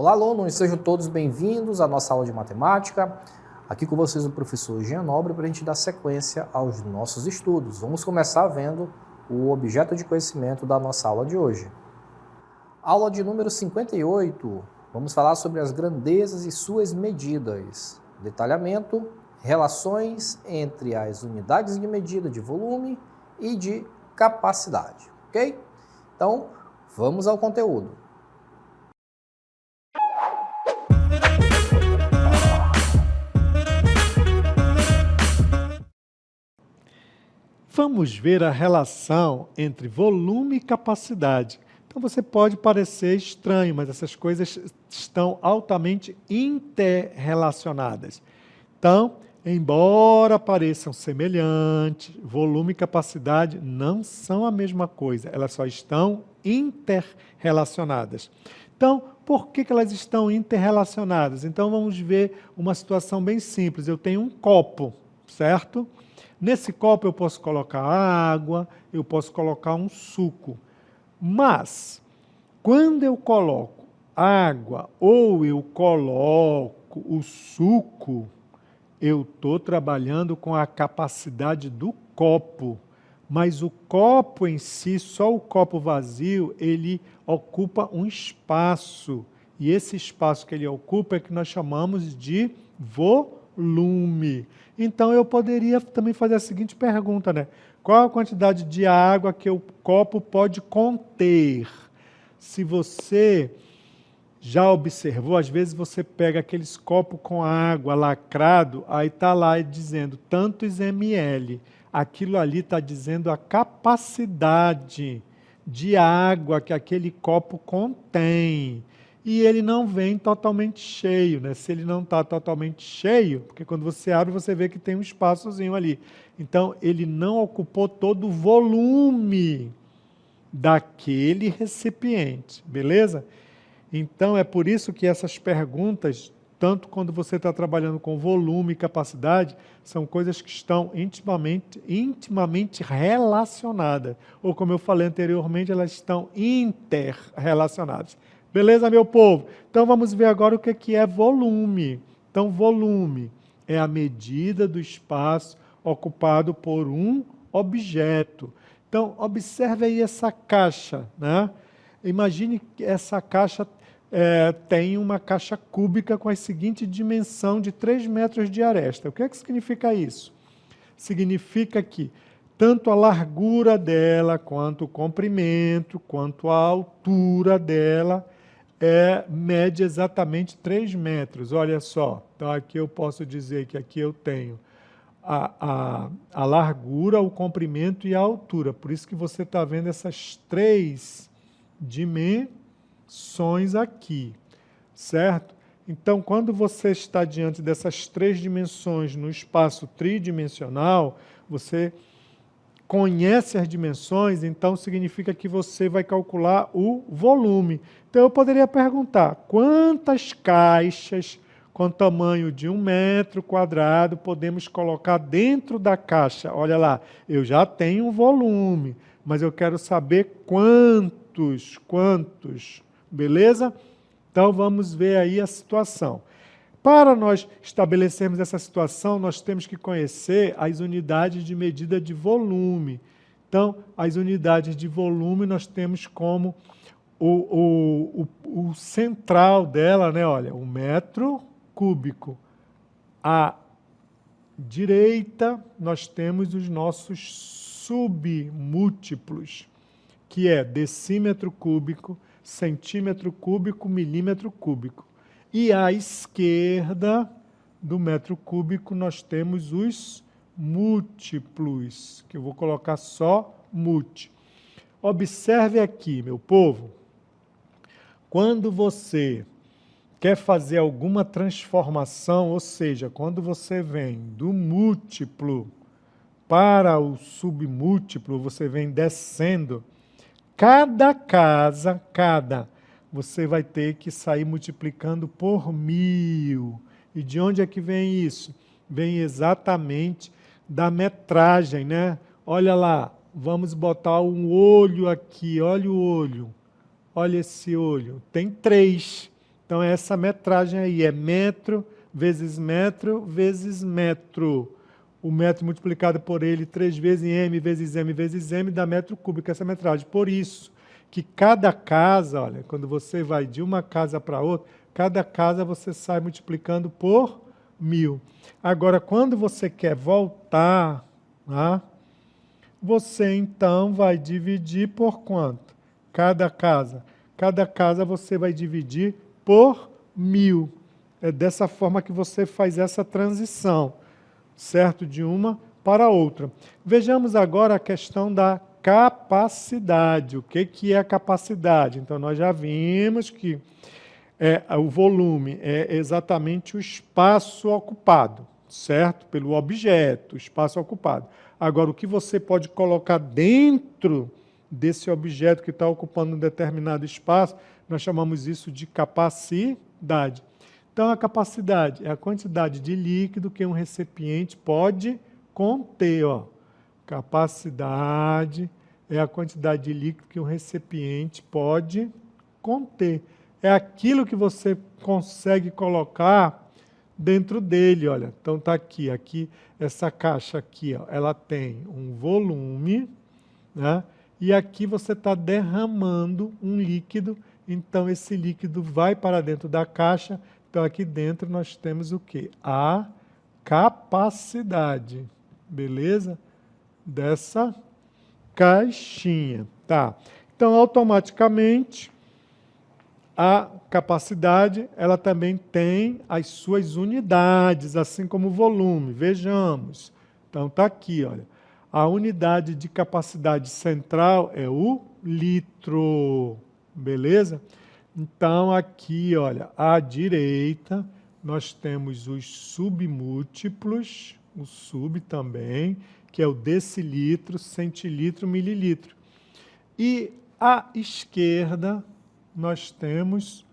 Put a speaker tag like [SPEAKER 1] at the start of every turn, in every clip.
[SPEAKER 1] Olá, alunos, sejam todos bem-vindos à nossa aula de matemática. Aqui com vocês o professor Jean Nobre para a gente dar sequência aos nossos estudos. Vamos começar vendo o objeto de conhecimento da nossa aula de hoje. Aula de número 58, vamos falar sobre as grandezas e suas medidas. Detalhamento, relações entre as unidades de medida de volume e de capacidade, ok? Então, vamos ao conteúdo.
[SPEAKER 2] Vamos ver a relação entre volume e capacidade. Então, você pode parecer estranho, mas essas coisas estão altamente interrelacionadas. Então, embora pareçam semelhantes, volume e capacidade não são a mesma coisa, elas só estão interrelacionadas. Então, por que elas estão interrelacionadas? Então, vamos ver uma situação bem simples. Eu tenho um copo, certo? Nesse copo eu posso colocar água, eu posso colocar um suco. Mas, quando eu coloco água ou eu coloco o suco, eu estou trabalhando com a capacidade do copo. Mas o copo em si, só o copo vazio, ele ocupa um espaço. E esse espaço que ele ocupa é que nós chamamos de volume. Então, eu poderia também fazer a seguinte pergunta, né? Qual a quantidade de água que o copo pode conter? Se você já observou, às vezes você pega aqueles copos com água lacrado, aí está lá dizendo tantos ml. Aquilo ali está dizendo a capacidade de água que aquele copo contém. E ele não vem totalmente cheio, né? Se ele não está totalmente cheio, porque quando você abre, você vê que tem um espaçozinho ali. Então, ele não ocupou todo o volume daquele recipiente, beleza? Então, é por isso que essas perguntas, tanto quando você está trabalhando com volume e capacidade, são coisas que estão intimamente relacionadas. Ou, como eu falei anteriormente, elas estão interrelacionadas. Beleza, meu povo? Então, vamos ver agora o que é volume. Então, volume é a medida do espaço ocupado por um objeto. Então, observe aí essa caixa, né? Imagine que essa caixa tem uma caixa cúbica com a seguinte dimensão de 3 metros de aresta. O que significa isso? Significa que tanto a largura dela, quanto o comprimento, quanto a altura dela, mede exatamente 3 metros. Olha só, então aqui eu posso dizer que aqui eu tenho a largura, o comprimento e a altura. Por isso que você está vendo essas 3 dimensões aqui, certo? Então, quando você está diante dessas 3 dimensões no espaço tridimensional, você conhece as dimensões, então significa que você vai calcular o volume. Então, eu poderia perguntar, quantas caixas com tamanho de 1 metro quadrado podemos colocar dentro da caixa? Olha lá, eu já tenho um volume, mas eu quero saber quantos, beleza? Então, vamos ver aí a situação. Para nós estabelecermos essa situação, nós temos que conhecer as unidades de medida de volume. Então, as unidades de volume nós temos como o central dela, né? Olha, 1 metro cúbico. À direita, nós temos os nossos submúltiplos, que é decímetro cúbico, centímetro cúbico, milímetro cúbico. E à esquerda do metro cúbico nós temos os múltiplos, que eu vou colocar só múltiplo. Observe aqui, meu povo, quando você quer fazer alguma transformação, ou seja, quando você vem do múltiplo para o submúltiplo, você vem descendo, cada casa, você vai ter que sair multiplicando por 1000. E de onde é que vem isso? Vem exatamente da metragem, né? Olha lá, vamos botar um olho aqui, olha o olho. Olha esse olho, tem 3. Então, é essa metragem aí, é metro vezes metro. O metro multiplicado por ele 3 vezes m vezes m dá metro cúbico, essa metragem. Por isso que cada casa, olha, quando você vai de uma casa para outra, cada casa você sai multiplicando por 1000. Agora, quando você quer voltar, tá? Você então vai dividir por quanto? Cada casa. Cada casa você vai dividir por 1000. É dessa forma que você faz essa transição, certo? De uma para outra. Vejamos agora a questão da capacidade. O que é a capacidade? Então, nós já vimos que o volume é exatamente o espaço ocupado, certo? Pelo objeto, o espaço ocupado. Agora, o que você pode colocar dentro desse objeto que está ocupando um determinado espaço, nós chamamos isso de capacidade. Então, a capacidade é a quantidade de líquido que um recipiente pode conter. Ó. Capacidade é a quantidade de líquido que um recipiente pode conter. É aquilo que você consegue colocar dentro dele, olha. Então está aqui essa caixa aqui, ó, ela tem um volume, né? E aqui você está derramando um líquido, então esse líquido vai para dentro da caixa. Então aqui dentro nós temos o quê? A capacidade, beleza? Dessa caixinha, tá? Então automaticamente a capacidade, ela também tem as suas unidades, assim como o volume. Vejamos. Então, está aqui, olha. A unidade de capacidade central é o litro. Beleza? Então, aqui, olha, à direita, nós temos os submúltiplos, o sub também, que é o decilitro, centilitro, mililitro. E à esquerda, nós temos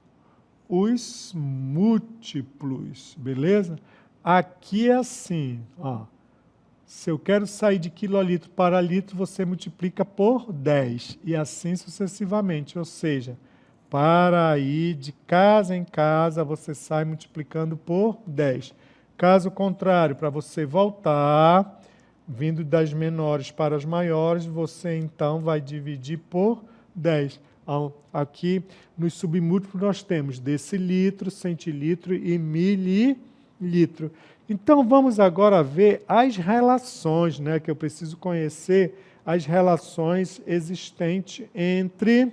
[SPEAKER 2] os múltiplos, beleza? Aqui é assim, ó. Se eu quero sair de quilolitro para litro, você multiplica por 10, e assim sucessivamente. Ou seja, para ir de casa em casa, você sai multiplicando por 10. Caso contrário, para você voltar, vindo das menores para as maiores, você então vai dividir por 10. Aqui nos submúltiplos nós temos decilitro, centilitro e mililitro. Então vamos agora ver as relações, né, que eu preciso conhecer as relações existentes entre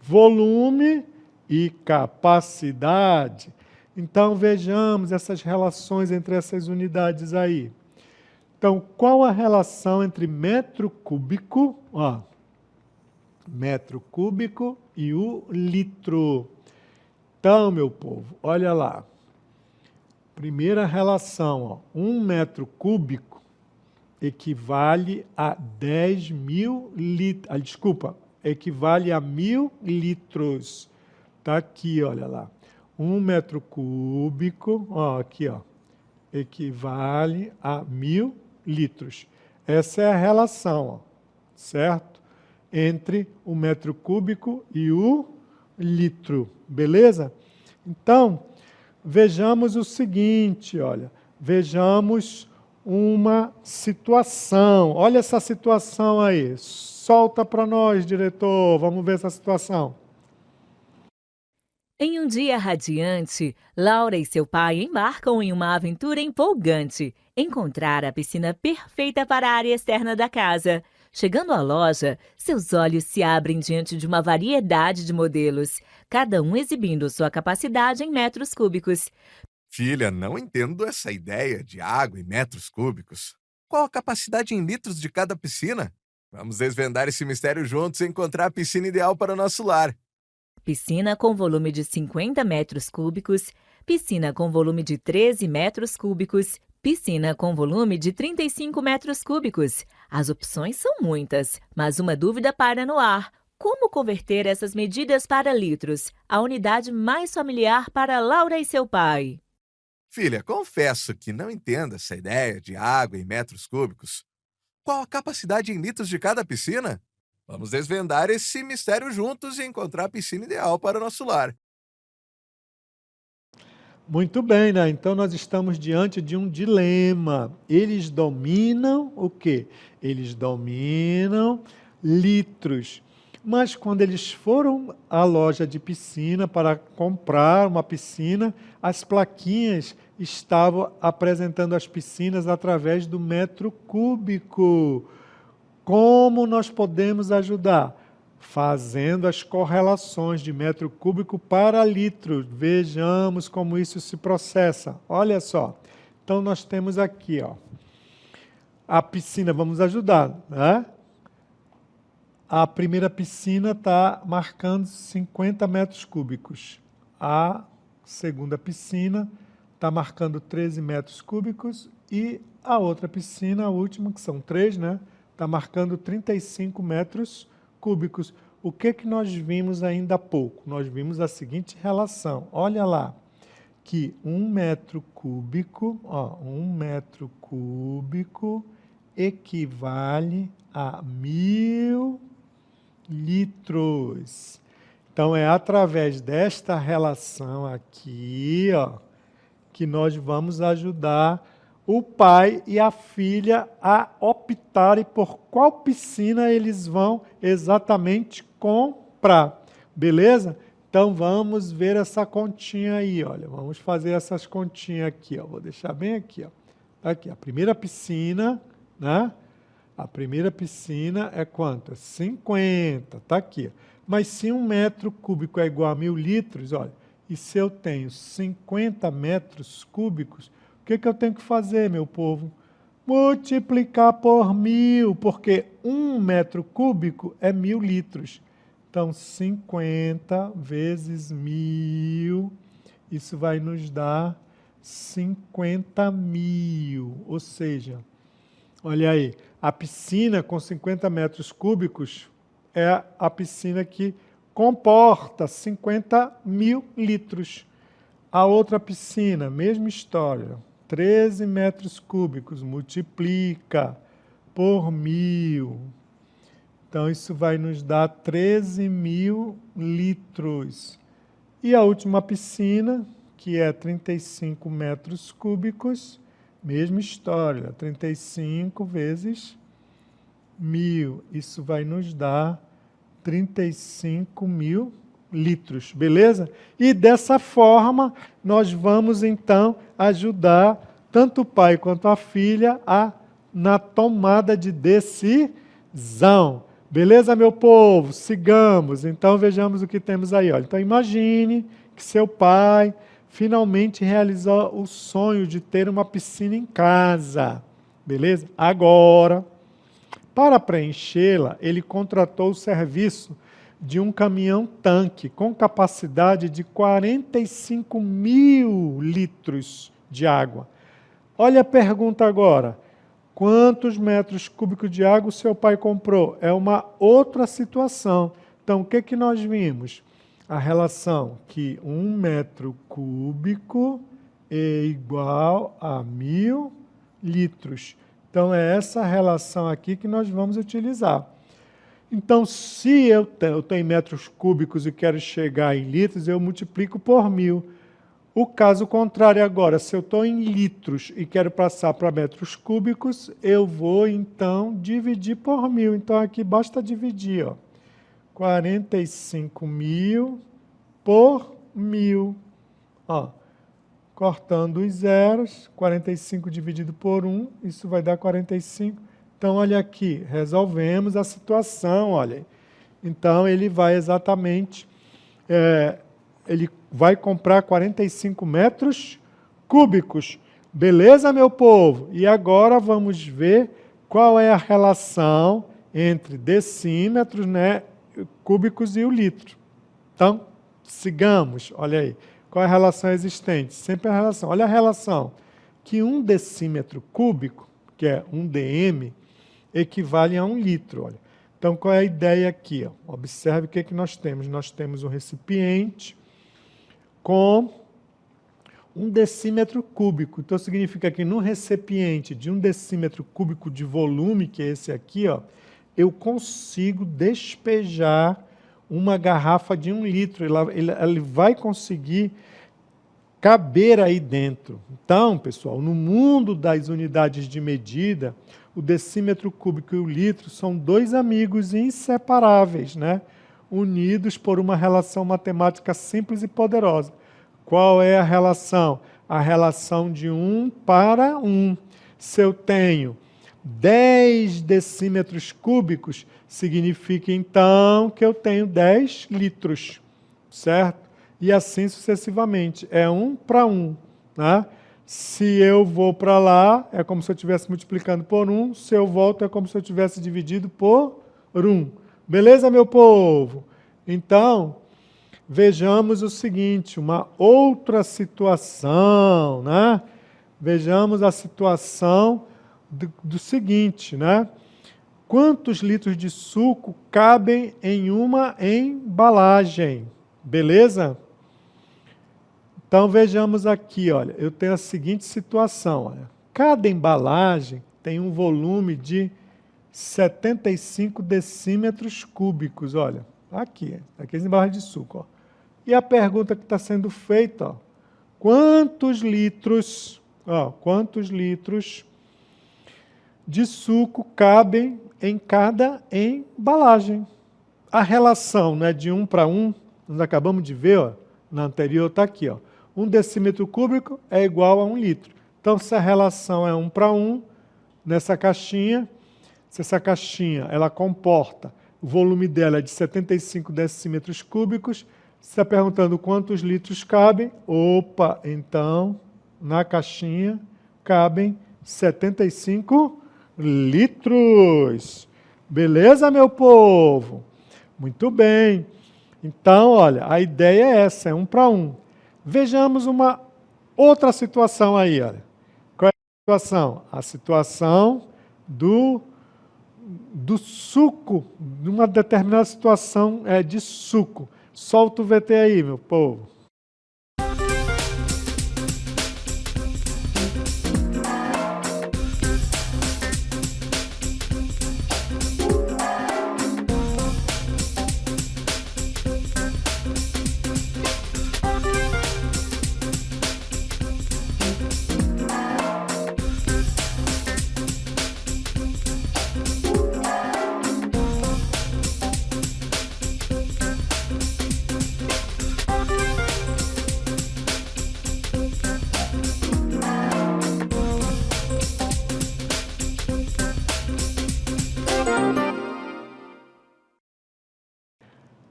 [SPEAKER 2] volume e capacidade. Então vejamos essas relações entre essas unidades aí. Então, qual a relação entre metro cúbico, metro cúbico e o litro? Então, meu povo, olha lá. Primeira relação, 1 metro cúbico equivale a 10.000 litros. Equivale a 1.000 litros. Está aqui, olha lá. 1 metro cúbico, aqui, equivale a 1.000 litros. Essa é a relação, certo? Entre o metro cúbico e o litro, beleza? Então, vejamos o seguinte, olha, vejamos uma situação. Olha essa situação aí. Solta para nós, diretor. Vamos ver essa situação.
[SPEAKER 3] Em um dia radiante, Laura e seu pai embarcam em uma aventura empolgante: encontrar a piscina perfeita para a área externa da casa. Chegando à loja, seus olhos se abrem diante de uma variedade de modelos, cada um exibindo sua capacidade em metros cúbicos.
[SPEAKER 4] Filha, não entendo essa ideia de água em metros cúbicos. Qual a capacidade em litros de cada piscina? Vamos desvendar esse mistério juntos e encontrar a piscina ideal para o nosso lar.
[SPEAKER 3] Piscina com volume de 50 metros cúbicos, piscina com volume de 13 metros cúbicos, piscina com volume de 35 metros cúbicos. As opções são muitas, mas uma dúvida paira no ar: como converter essas medidas para litros, a unidade mais familiar para Laura e seu pai?
[SPEAKER 4] Filha, confesso que não entendo essa ideia de água em metros cúbicos. Qual a capacidade em litros de cada piscina? Vamos desvendar esse mistério juntos e encontrar a piscina ideal para o nosso lar.
[SPEAKER 2] Muito bem, né? Então nós estamos diante de um dilema. Eles dominam o quê? Eles dominam litros. Mas quando eles foram à loja de piscina para comprar uma piscina, as plaquinhas estavam apresentando as piscinas através do metro cúbico. Como nós podemos ajudar? Fazendo as correlações de metro cúbico para litro. Vejamos como isso se processa. Olha só. Então, nós temos aqui, ó, a piscina, vamos ajudar, né? A primeira piscina está marcando 50 metros cúbicos. A segunda piscina está marcando 13 metros cúbicos. E a outra piscina, a última, que são 3, né? Está marcando 35 metros cúbicos. O que nós vimos ainda há pouco? Nós vimos a seguinte relação. Olha lá, que 1 metro cúbico, ó, 1 metro cúbico equivale a 1000 litros. Então, é através desta relação aqui, ó, que nós vamos ajudar o pai e a filha a optarem por qual piscina eles vão exatamente comprar. Beleza? Então, vamos ver essa continha aí, olha. Vamos fazer essas continhas aqui, ó. Vou deixar bem aqui, ó. Tá aqui, a primeira piscina, né? A primeira piscina é quanto? 50, tá aqui. Mas se 1 metro cúbico é igual a 1000 litros, olha, e se eu tenho 50 metros cúbicos, o que eu tenho que fazer, meu povo? Multiplicar por 1000, porque 1 metro cúbico é 1000 litros. Então, 50 vezes 1000, isso vai nos dar 50.000. Ou seja, olha aí, a piscina com 50 metros cúbicos é a piscina que comporta 50.000 litros. A outra piscina, mesma história, 13 metros cúbicos, multiplica por 1000. Então, isso vai nos dar 13.000 litros. E a última piscina, que é 35 metros cúbicos, mesma história, 35 vezes 1000. Isso vai nos dar 35.000 litros, beleza? E dessa forma, nós vamos então ajudar tanto o pai quanto a filha na tomada de decisão. Beleza, meu povo? Sigamos. Então, vejamos o que temos aí. Olha. Então, imagine que seu pai finalmente realizou o sonho de ter uma piscina em casa. Beleza? Agora, para preenchê-la, ele contratou o serviço de um caminhão-tanque com capacidade de 45.000 litros de água. Olha a pergunta agora. Quantos metros cúbicos de água o seu pai comprou? É uma outra situação. Então, o que nós vimos? A relação que 1 metro cúbico é igual a 1000 litros. Então, é essa relação aqui que nós vamos utilizar. Então, se eu tenho metros cúbicos e quero chegar em litros, eu multiplico por 1000. O caso contrário agora, se eu estou em litros e quero passar para metros cúbicos, eu vou, então, dividir por 1000. Então, aqui basta dividir, ó. 45.000 por 1000. Ó, cortando os zeros, 45 dividido por 1, isso vai dar 45. Então, olha aqui, resolvemos a situação, olha. Então, ele vai exatamente... ele vai comprar 45 metros cúbicos. Beleza, meu povo? E agora vamos ver qual é a relação entre decímetros, né, cúbicos e o litro. Então, sigamos. Olha aí. Qual é a relação existente? Sempre a relação. Olha a relação. Que 1 decímetro cúbico, que é 1 dm, equivale a 1 litro. Olha. Então, qual é a ideia aqui? Ó? Observe o que nós temos. Nós temos um recipiente com 1 decímetro cúbico. Então, significa que no recipiente de 1 decímetro cúbico de volume, que é esse aqui, ó, eu consigo despejar uma garrafa de 1 litro. Ele vai conseguir caber aí dentro. Então, pessoal, no mundo das unidades de medida, o decímetro cúbico e o litro são dois amigos inseparáveis, né? Unidos por uma relação matemática simples e poderosa. Qual é a relação? A relação de 1 para 1. Se eu tenho 10 decímetros cúbicos, significa então que eu tenho 10 litros, certo? E assim sucessivamente. É 1 para 1, né? Se eu vou para lá, é como se eu estivesse multiplicando por 1. Se eu volto, é como se eu tivesse dividido por 1. Beleza, meu povo? Então, vejamos o seguinte, uma outra situação, né? Vejamos a situação do seguinte, né? Quantos litros de suco cabem em uma embalagem? Beleza? Então, vejamos aqui, olha, eu tenho a seguinte situação, olha. Cada embalagem tem um volume de 75 decímetros cúbicos, olha. Aqui as embalagens de suco, ó. E a pergunta que está sendo feita, ó, quantos litros de suco cabem em cada embalagem? A relação, né, de 1 para 1, nós acabamos de ver, ó, na anterior está aqui, ó. 1 decímetro cúbico é igual a 1 litro. Então, se a relação é 1 para 1, nessa caixinha, se essa caixinha ela comporta, o volume dela é de 75 decímetros cúbicos, você está perguntando quantos litros cabem? Opa, então, na caixinha cabem 75 litros. Beleza, meu povo? Muito bem. Então, olha, a ideia é essa, é 1 para 1. Vejamos uma outra situação aí, olha. Qual é a situação? A situação do suco, numa determinada situação de suco. Solta o VT aí, meu povo.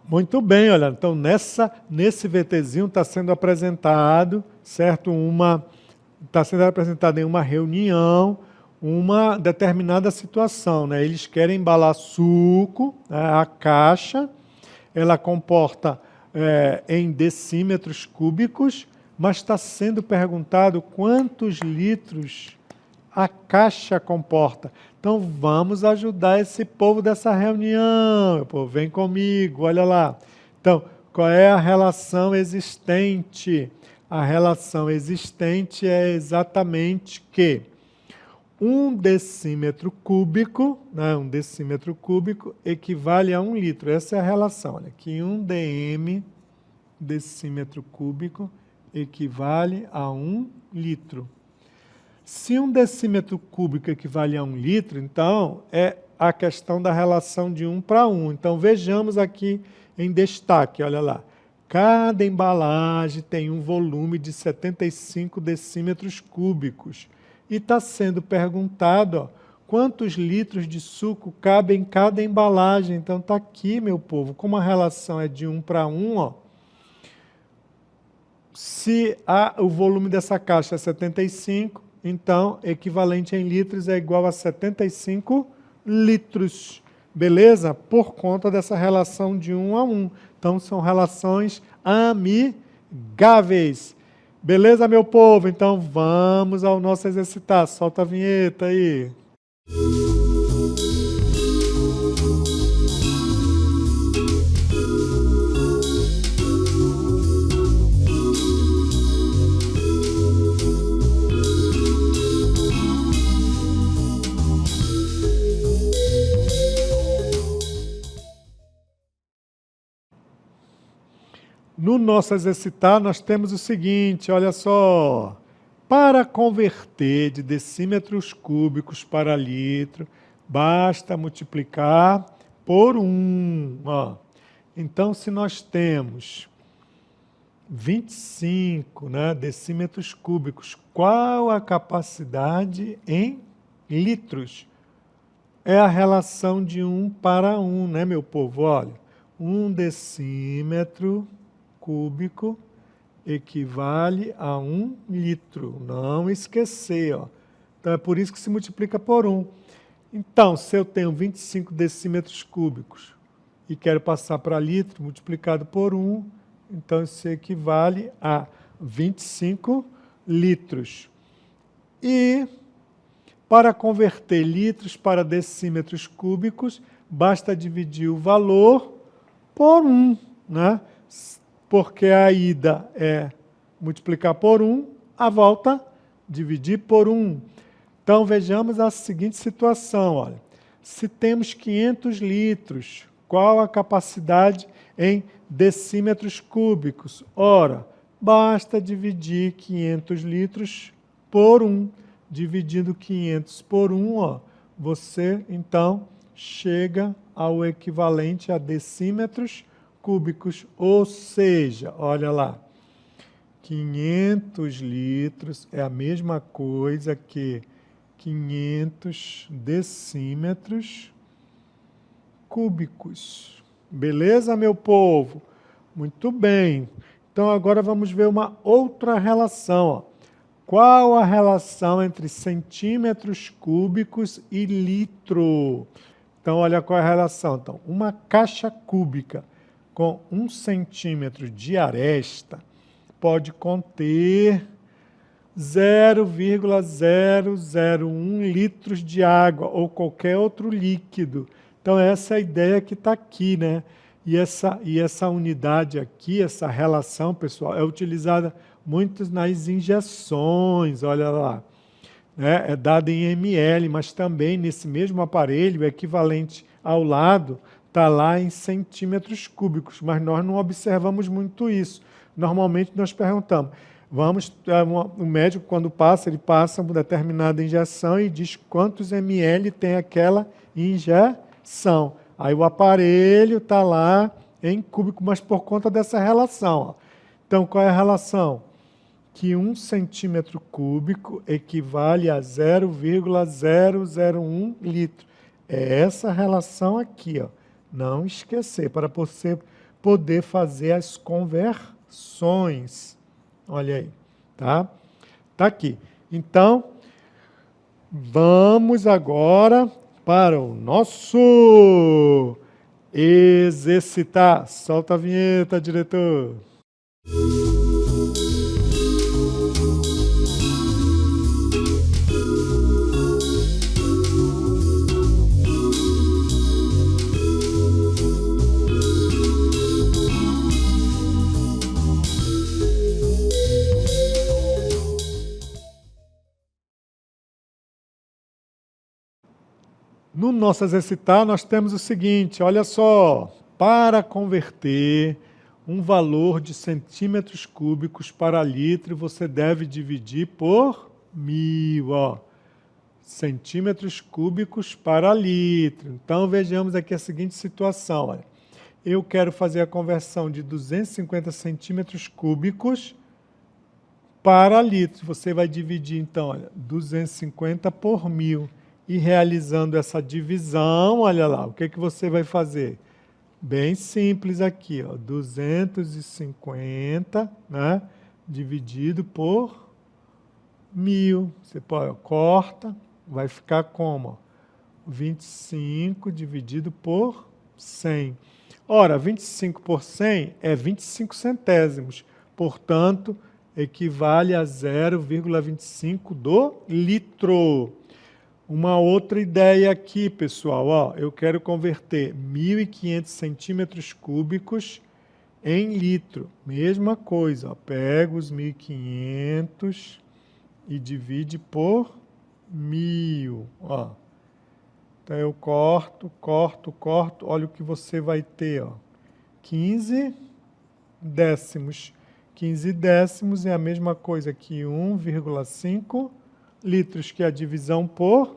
[SPEAKER 2] Muito bem, olha, então nesse VTzinho está sendo apresentado, certo? Está sendo apresentado em uma reunião, uma determinada situação, né? Eles querem embalar suco, né? A caixa, ela comporta em decímetros cúbicos, mas está sendo perguntado quantos litros a caixa comporta. Então, vamos ajudar esse povo dessa reunião. Meu povo, vem comigo, olha lá. Então, qual é a relação existente? A relação existente é exatamente que 1 decímetro cúbico, né, 1 decímetro cúbico equivale a 1 litro. Essa é a relação. Olha, que 1 dm, decímetro cúbico, equivale a 1 litro. Se 1 decímetro cúbico equivale a 1 litro, então é a questão da relação de 1 para 1. Então vejamos aqui em destaque, olha lá. Cada embalagem tem um volume de 75 decímetros cúbicos. E está sendo perguntado, ó, quantos litros de suco cabem em cada embalagem. Então está aqui, meu povo, como a relação é de 1 para 1, ó, se o volume dessa caixa é 75, então, equivalente em litros é igual a 75 litros. Beleza? Por conta dessa relação de 1 a 1. Então, são relações amigáveis. Beleza, meu povo? Então, vamos ao nosso exercitar. Solta a vinheta aí. No nosso exercitar, nós temos o seguinte, olha só. Para converter de decímetros cúbicos para litro, basta multiplicar por 1. Ó. Então, se nós temos 25 decímetros cúbicos, qual a capacidade em litros? É a relação de 1 para 1, né, meu povo? Olha, 1 decímetro cúbico equivale a 1 litro. Não esquecer, ó. Então, é por isso que se multiplica por 1. Então, se eu tenho 25 decímetros cúbicos e quero passar para litro, multiplicado por 1, então isso equivale a 25 litros. E, para converter litros para decímetros cúbicos, basta dividir o valor por 1, né? Porque a ida é multiplicar por 1, a volta, dividir por 1. Então, vejamos a seguinte situação. Olha. Se temos 500 litros, qual a capacidade em decímetros cúbicos? Ora, basta dividir 500 litros por 1. Dividindo 500 por 1, ó, você, então, chega ao equivalente a decímetros cúbicos, ou seja, olha lá, 500 litros é a mesma coisa que 500 decímetros cúbicos. Beleza, meu povo? Muito bem. Então, agora vamos ver uma outra relação. Ó. Qual a relação entre centímetros cúbicos e litro? Então, olha qual é a relação. Então, uma caixa cúbica com 1 centímetro de aresta pode conter 0,001 litros de água ou qualquer outro líquido. Então, essa é a ideia que está aqui, né? E essa unidade aqui, essa relação, pessoal, é utilizada muito nas injeções, olha lá. Né? É dada em ml, mas também nesse mesmo aparelho, o equivalente ao lado, está lá em centímetros cúbicos, mas nós não observamos muito isso. Normalmente nós perguntamos, o médico quando passa, ele passa uma determinada injeção e diz quantos ml tem aquela injeção. Aí o aparelho está lá em cúbico, mas por conta dessa relação. Ó. Então, qual é a relação? Que 1 centímetro cúbico equivale a 0,001 litro. É essa relação aqui, ó. Não esquecer, para você poder fazer as conversões. Olha aí, tá? Tá aqui. Então, vamos agora para o nosso exercitar. Solta a vinheta, diretor. No nosso exercitar, nós temos o seguinte, olha só, para converter um valor de centímetros cúbicos para litro, você deve dividir por 1000, ó. Centímetros cúbicos para litro. Então, vejamos aqui a seguinte situação, olha. Eu quero fazer a conversão de 250 centímetros cúbicos para litro. Você vai dividir, então, olha, 250 por 1000. E realizando essa divisão, olha lá, o que você vai fazer? Bem simples aqui, ó, 250, né, dividido por 1000. Você pode, corta, vai ficar como? 25 dividido por 100. Ora, 25 por 100 é 25 centésimos, portanto, equivale a 0,25 do litro. Uma outra ideia aqui, pessoal, ó, eu quero converter 1.500 centímetros cúbicos em litro. Mesma coisa, ó, pega os 1.500 e divide por 1000. Ó. Então eu corto, olha o que você vai ter. Ó. 15 décimos. 15 décimos é a mesma coisa que 1,5 litros, que é a divisão por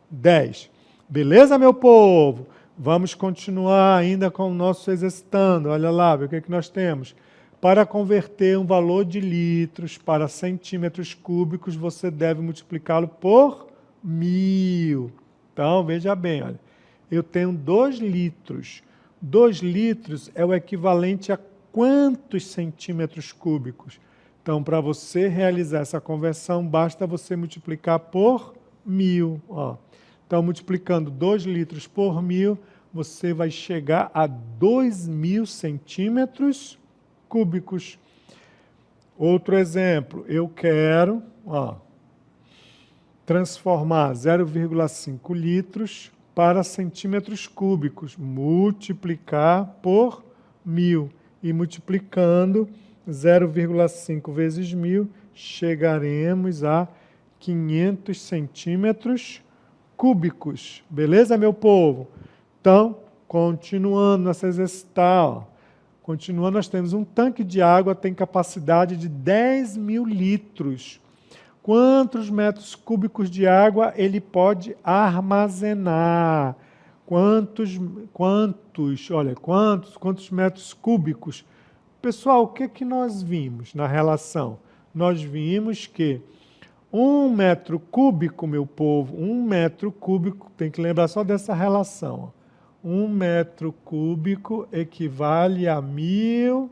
[SPEAKER 2] 10. Beleza, meu povo? Vamos continuar ainda com o nosso exercitando. Olha lá, o que é que nós temos? Para converter um valor de litros para centímetros cúbicos, você deve multiplicá-lo por 1000. Então, veja bem, olha, eu tenho 2 litros. 2 litros é o equivalente a quantos centímetros cúbicos? Então, para você realizar essa conversão, basta você multiplicar por 1000. Ó. Então, multiplicando 2 litros por 1000, você vai chegar a 2000 centímetros cúbicos. Outro exemplo, eu quero transformar 0,5 litros para centímetros cúbicos, multiplicar por 1000. E multiplicando 0,5 vezes 1000, chegaremos a 500 centímetros cúbicos. Beleza, meu povo? Então, continuando nessa exercitar, continuando, nós temos um tanque de água, tem capacidade de 10.000 litros. Quantos metros cúbicos de água ele pode armazenar? Quantos metros cúbicos? Pessoal, o que nós vimos na relação? Nós vimos que 1 metro cúbico, meu povo, 1 metro cúbico, tem que lembrar só dessa relação. 1 metro cúbico equivale a 1000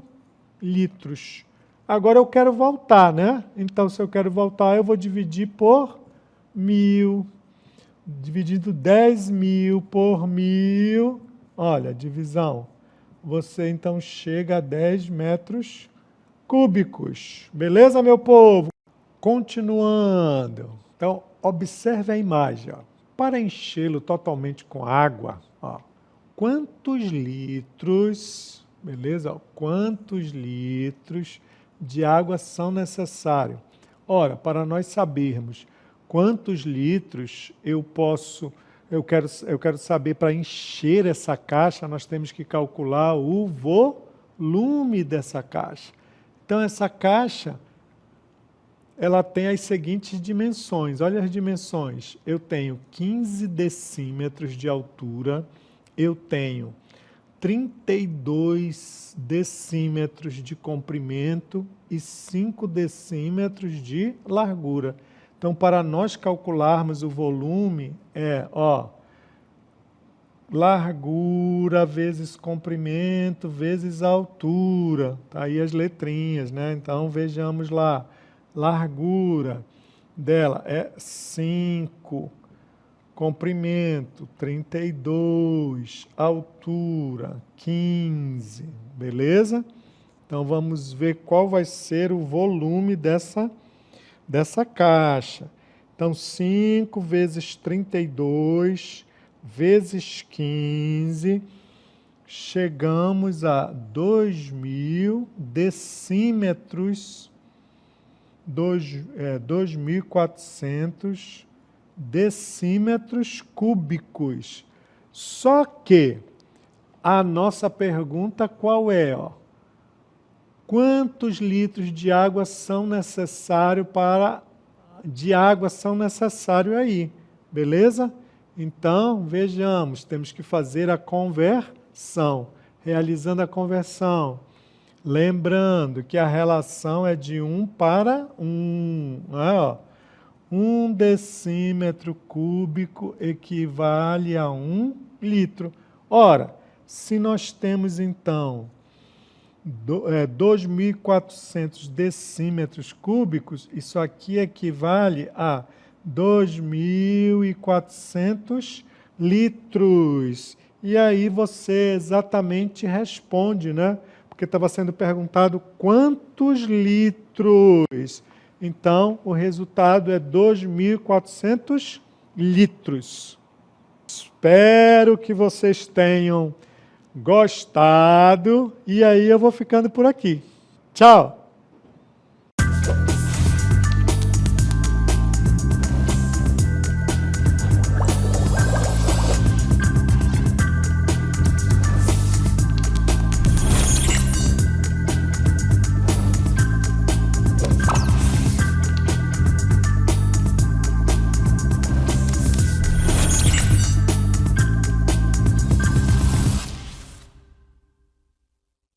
[SPEAKER 2] litros. Agora eu quero voltar, né? Então, se eu quero voltar, eu vou dividir por 1000. Dividindo 10.000 por 1000, olha, divisão. Você, então, chega a 10 metros cúbicos. Beleza, meu povo? Continuando. Então, observe a imagem. Ó. Para enchê-lo totalmente com água, quantos litros, beleza? Quantos litros de água são necessários? Ora, para nós sabermos quantos litros eu quero saber para encher essa caixa, nós temos que calcular o volume dessa caixa. Então, essa caixa, ela tem as seguintes dimensões. Olha as dimensões. Eu tenho 15 decímetros de altura, eu tenho 32 decímetros de comprimento e 5 decímetros de largura. Então, para nós calcularmos o volume, largura vezes comprimento vezes altura. Tá aí as letrinhas, né? Então, vejamos lá. Largura dela é 5, comprimento 32, altura 15, beleza? Então, vamos ver qual vai ser o volume dessa caixa. Então, 5 vezes 32 vezes 15, chegamos a 2.000 decímetros, 2.400 decímetros cúbicos. Só que a nossa pergunta qual é? Quantos litros de água são necessários aí? Beleza? Então, vejamos, temos que fazer a conversão. Realizando a conversão, lembrando que a relação é de 1 para 1. 1 decímetro cúbico equivale a 1 litro. Ora, se nós temos, então, 2.400 decímetros cúbicos, isso aqui equivale a 2.400 litros. E aí você exatamente responde, né? Porque estava sendo perguntado quantos litros. Então, o resultado é 2.400 litros. Espero que vocês tenham gostado. E aí eu vou ficando por aqui. Tchau!